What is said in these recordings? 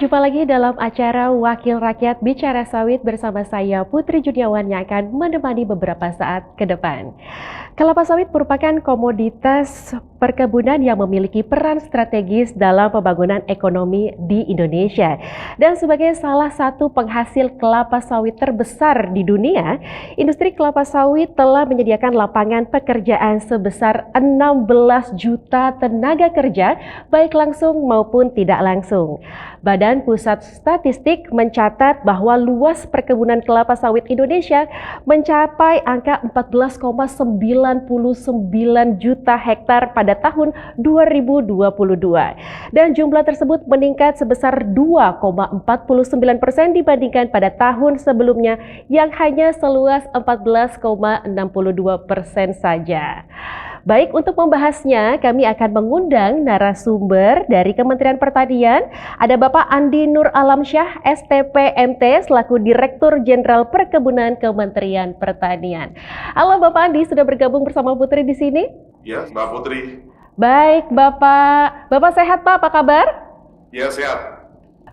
jumpa lagi dalam acara Wakil Rakyat Bicara Sawit bersama saya Putri Juniawan yang akan menemani beberapa saat ke depan. Kelapa sawit merupakan komoditas perkebunan yang memiliki peran strategis dalam pembangunan ekonomi di Indonesia. Dan sebagai salah satu penghasil kelapa sawit terbesar di dunia, industri kelapa sawit telah menyediakan lapangan pekerjaan sebesar 16 juta tenaga kerja, baik langsung maupun tidak langsung. Badan Pusat Statistik mencatat bahwa luas perkebunan kelapa sawit Indonesia mencapai angka 14,99 juta hektar pada tahun 2022. Dan jumlah tersebut meningkat sebesar 2,49% dibandingkan pada tahun sebelumnya yang hanya seluas 14,62% saja. Baik, untuk membahasnya kami akan mengundang narasumber dari Kementerian Pertanian. Ada Bapak Andi Nur Alamsyah, STPMT, selaku Direktur Jenderal Perkebunan Kementerian Pertanian. Halo Bapak Andi, sudah bergabung bersama Putri di sini? Ya, Mbak Putri. Baik, Bapak. Bapak sehat, Pak? Apa kabar? Ya, sehat.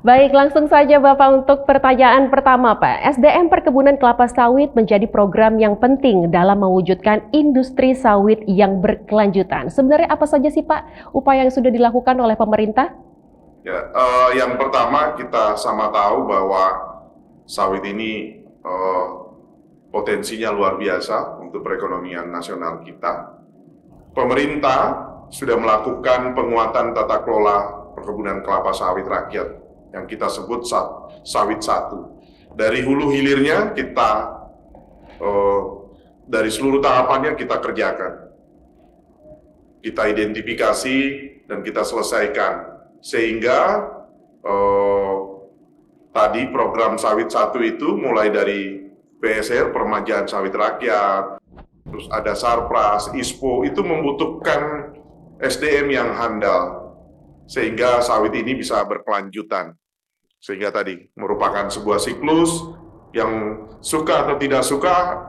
Baik, langsung saja Bapak untuk pertanyaan pertama, Pak. SDM Perkebunan Kelapa Sawit menjadi program yang penting dalam mewujudkan industri sawit yang berkelanjutan. Sebenarnya apa saja sih, Pak, upaya yang sudah dilakukan oleh pemerintah? Ya, yang pertama kita sama tahu bahwa sawit ini potensinya luar biasa untuk perekonomian nasional kita. Pemerintah sudah melakukan penguatan tata kelola perkebunan kelapa sawit rakyat yang kita sebut sawit satu. Dari hulu hilirnya kita dari seluruh tahapannya kita kerjakan, kita identifikasi dan kita selesaikan, sehingga tadi program sawit satu itu mulai dari PSR, Permajaan Sawit Rakyat, terus ada Sarpras, ISPO, itu membutuhkan SDM yang handal sehingga sawit ini bisa berkelanjutan. Sehingga tadi merupakan sebuah siklus yang suka atau tidak suka,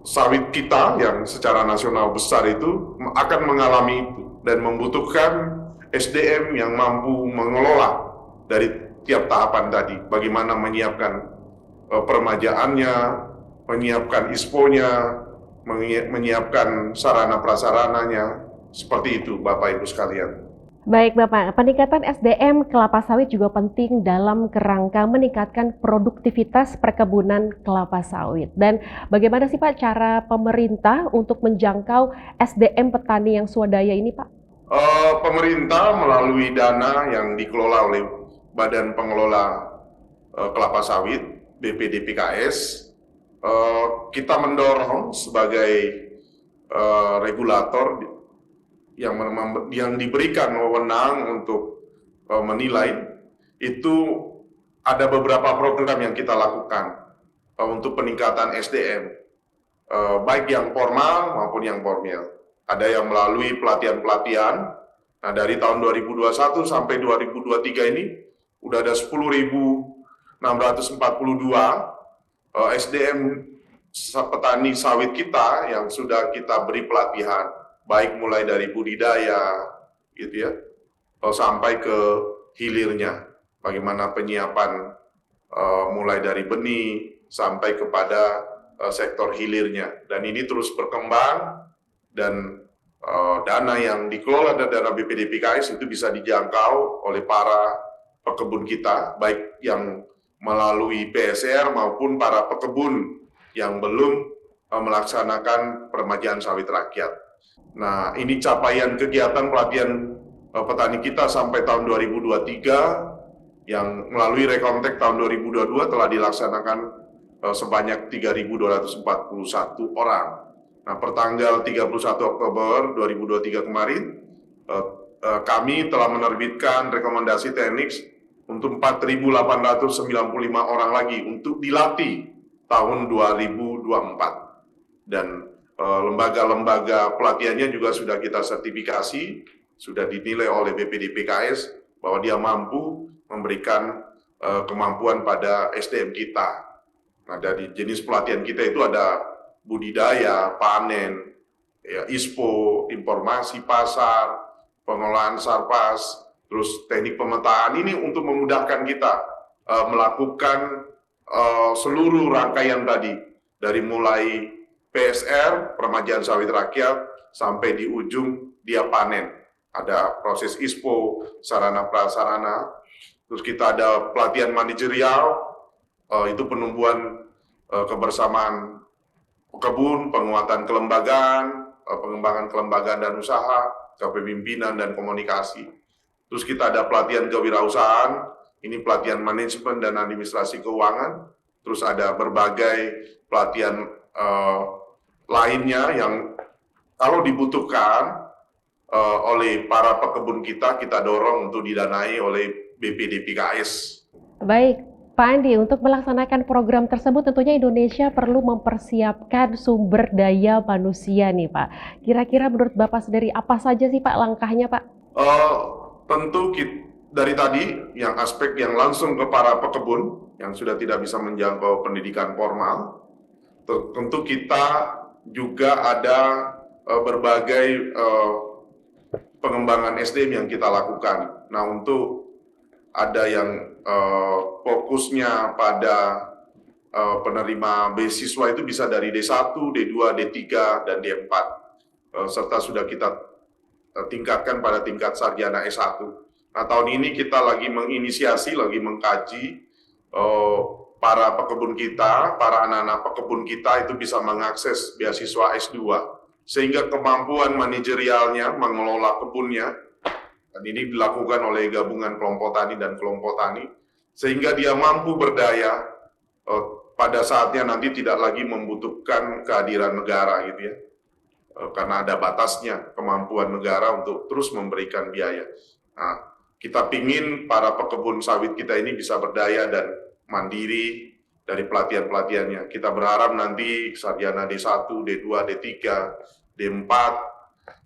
sawit kita yang secara nasional besar itu akan mengalami itu dan membutuhkan SDM yang mampu mengelola dari tiap tahapan tadi. Bagaimana menyiapkan permajaannya, menyiapkan ISPO-nya, menyiapkan sarana prasarananya, seperti itu Bapak Ibu sekalian. Baik Bapak, peningkatan SDM kelapa sawit juga penting dalam kerangka meningkatkan produktivitas perkebunan kelapa sawit. Dan bagaimana sih Pak cara pemerintah untuk menjangkau SDM petani yang swadaya ini Pak? Pemerintah melalui dana yang dikelola oleh Badan Pengelola Kelapa Sawit, BPDPKS, kita mendorong sebagai regulator yang diberikan wewenang untuk menilai, itu ada beberapa program yang kita lakukan untuk peningkatan SDM, baik yang formal maupun yang formal. Ada yang melalui pelatihan-pelatihan. Nah, dari tahun 2021 sampai 2023 ini udah ada 10.642 SDM petani sawit kita yang sudah kita beri pelatihan, baik mulai dari budidaya, gitu ya, sampai ke hilirnya. Bagaimana penyiapan mulai dari benih sampai kepada sektor hilirnya. Dan ini terus berkembang dan dana yang dikelola dari dana BPDPKS itu bisa dijangkau oleh para pekebun kita, baik yang melalui PSR maupun para pekebun yang belum melaksanakan permajaan sawit rakyat. Nah, ini capaian kegiatan pelatihan petani kita sampai tahun 2023 yang melalui Rekontek tahun 2022 telah dilaksanakan sebanyak 3.241 orang. Nah, pertanggal 31 Oktober 2023 kemarin, kami telah menerbitkan rekomendasi teknik untuk 4.895 orang lagi untuk dilatih tahun 2024. Dan lembaga-lembaga pelatihannya juga sudah kita sertifikasi, sudah dinilai oleh BPDPKS bahwa dia mampu memberikan kemampuan pada SDM kita. Nah, dari jenis pelatihan kita itu ada budidaya, panen, ya, ISPO, informasi pasar, pengelolaan sarpas, Terus teknik pemetaan ini untuk memudahkan kita melakukan seluruh rangkaian tadi, dari mulai PSR, permajaan sawit rakyat, sampai di ujung dia panen. Ada proses ISPO, sarana prasarana, terus kita ada pelatihan manajerial, itu penumbuhan kebersamaan pekebun, penguatan kelembagaan, pengembangan kelembagaan dan usaha, kepemimpinan dan komunikasi. Terus kita ada pelatihan kewirausahaan, ini pelatihan manajemen dan administrasi keuangan. Terus ada berbagai pelatihan lainnya yang kalau dibutuhkan oleh para pekebun kita dorong untuk didanai oleh BPDPKS. Baik, Pak Andi, untuk melaksanakan program tersebut tentunya Indonesia perlu mempersiapkan sumber daya manusia nih Pak. Kira-kira menurut Bapak sendiri apa saja sih Pak langkahnya Pak? Tentu dari tadi yang aspek yang langsung ke para pekebun yang sudah tidak bisa menjangkau pendidikan formal, tentu kita juga ada berbagai pengembangan SDM yang kita lakukan. Nah, untuk ada yang fokusnya pada penerima beasiswa itu bisa dari D1, D2, D3, dan D4. Serta sudah kita tingkatkan pada tingkat sarjana S1. Nah, tahun ini kita lagi menginisiasi, lagi mengkaji para pekebun kita, para anak-anak pekebun kita itu bisa mengakses beasiswa S2. Sehingga kemampuan manajerialnya, mengelola kebunnya, dan ini dilakukan oleh gabungan kelompok tani dan kelompok tani, sehingga dia mampu berdaya pada saatnya nanti tidak lagi membutuhkan kehadiran negara gitu ya, karena ada batasnya kemampuan negara untuk terus memberikan biaya. Nah, kita pingin para pekebun sawit kita ini bisa berdaya dan mandiri dari pelatihan-pelatihannya. Kita berharap nanti sarjana D1, D2, D3, D4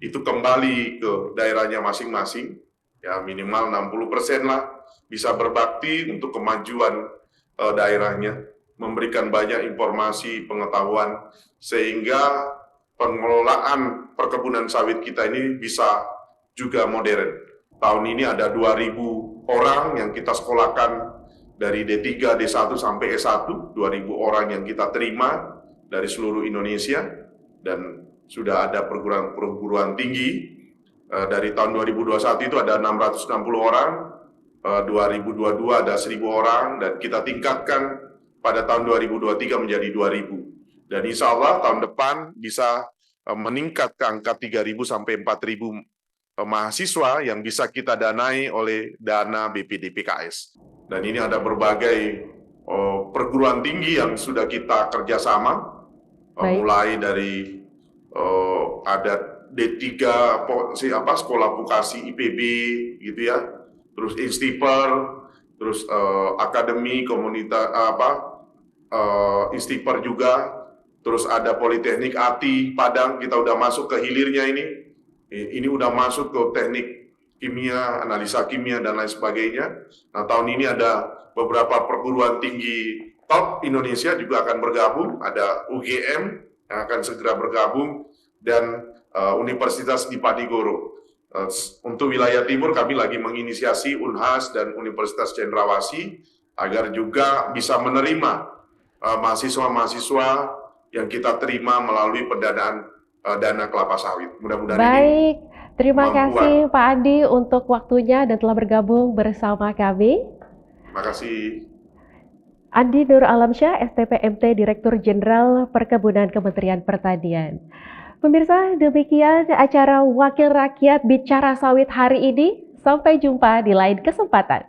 itu kembali ke daerahnya masing-masing, ya minimal 60% lah, bisa berbakti untuk kemajuan daerahnya, memberikan banyak informasi, pengetahuan, sehingga pengelolaan perkebunan sawit kita ini bisa juga modern. Tahun ini ada 2.000 orang yang kita sekolahkan dari D3, D1 sampai S1, 2.000 orang yang kita terima dari seluruh Indonesia, dan sudah ada perguruan tinggi. Dari tahun 2021 itu ada 660 orang, 2022 ada 1.000 orang, dan kita tingkatkan pada tahun 2023 menjadi 2.000. Dan insya Allah tahun depan bisa meningkat ke angka 3.000 sampai 4.000 mahasiswa yang bisa kita danai oleh dana BPDPKS. Dan ini ada berbagai perguruan tinggi yang sudah kita kerjasama, mulai dari ada D3 sekolah vokasi IPB gitu ya, terus Instiper, terus akademi komunitas Instiper juga, terus ada Politeknik ATI Padang, kita udah masuk ke hilirnya ini udah masuk ke teknik kimia, analisa kimia dan lain sebagainya. Nah, tahun ini ada beberapa perguruan tinggi top Indonesia juga akan bergabung, ada UGM yang akan segera bergabung, dan Universitas Diponegoro. Untuk wilayah timur kami lagi menginisiasi Unhas dan Universitas Cendrawasih agar juga bisa menerima mahasiswa-mahasiswa yang kita terima melalui pendanaan dana kelapa sawit. Mudah-mudahan baik, terima kasih Pak Andi untuk waktunya dan telah bergabung bersama kami. Terima kasih. Andi Nur Alamsyah, STPMT Direktur Jenderal Perkebunan Kementerian Pertanian. Pemirsa, demikian acara Wakil Rakyat Bicara Sawit hari ini. Sampai jumpa di lain kesempatan.